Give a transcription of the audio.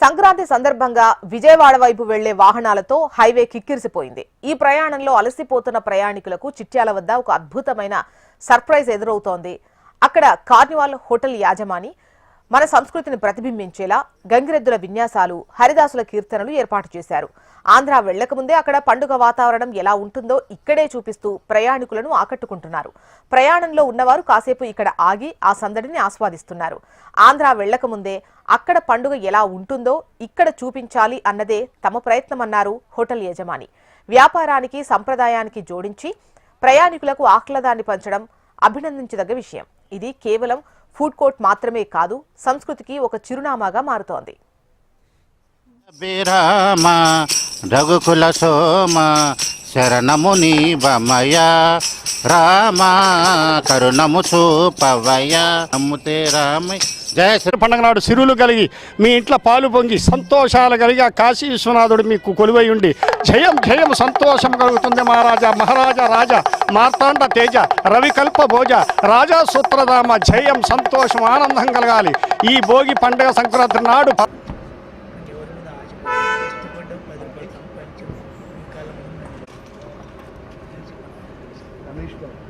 సంక్రాంతి సందర్భంగా విజయవాడ వైపు వెళ్లే వాహనాలతో హైవే కిక్కిరిసిపోయింది. ఈ ప్రయాణంలో అలసిపోతున్న ప్రయాణికులకు చిట్యాల వద్ద ఒక అద్భుతమైన సర్ప్రైజ్ ఎదురవుతోంది. అక్కడ కార్నివాల్ హోటల్ యాజమాని మన సంస్కృతిని ప్రతిబింబించేలా గంగిరెద్దుల విన్యాసాలు, హరిదాసుల కీర్తనలు ఏర్పాటు చేశారు. ఆంధ్ర వెళ్లకముందే అక్కడ పండుగ వాతావరణం ఎలా ఉంటుందో ఇక్కడే చూపిస్తూ ప్రయాణికులను ఆకట్టుకుంటున్నారు. ప్రయాణంలో ఉన్నవారు కాసేపు ఇక్కడ ఆగి ఆ సందడిని ఆస్వాదిస్తున్నారు. ఆంధ్ర వెళ్లకముందే అక్కడ పండుగ ఎలా ఉంటుందో ఇక్కడ చూపించాలి అన్నదే తమ ప్రయత్నమన్నారు హోటల్ యజమాని. వ్యాపారానికి సంప్రదాయానికి జోడించి ప్రయాణికులకు ఆహ్లాదాన్ని పంచడం అభినందించదగ్గ విషయం. ఇది కేవలం ఫుడ్ కోర్ట్ మాత్రమే కాదు, సంస్కృతికి ఒక చిరునామాగా మారుతోంది. రఘుకుల సోమ శరణము నీవమయ రామ కరుణము చూపవయ నమ్ముతే రామయ్య. జయ శ్రీ పండుగ నాడు సిరులు కలిగి మీ ఇంట్లో పాలు పొంగి సంతోషాలు కలిగి ఆ కాశీ విశ్వనాథుడు మీకు కొలువై ఉండి జయం జయం సంతోషం కలుగుతుంది. మహారాజా మహారాజా రాజా మార్తాండ తేజ రవికల్ప భోజ రాజా సూత్రధామ జయం సంతోషం ఆనందం కలగాలి. ఈ భోగి పండుగ సంక్రాంతి నాడు రమేష్ బాబు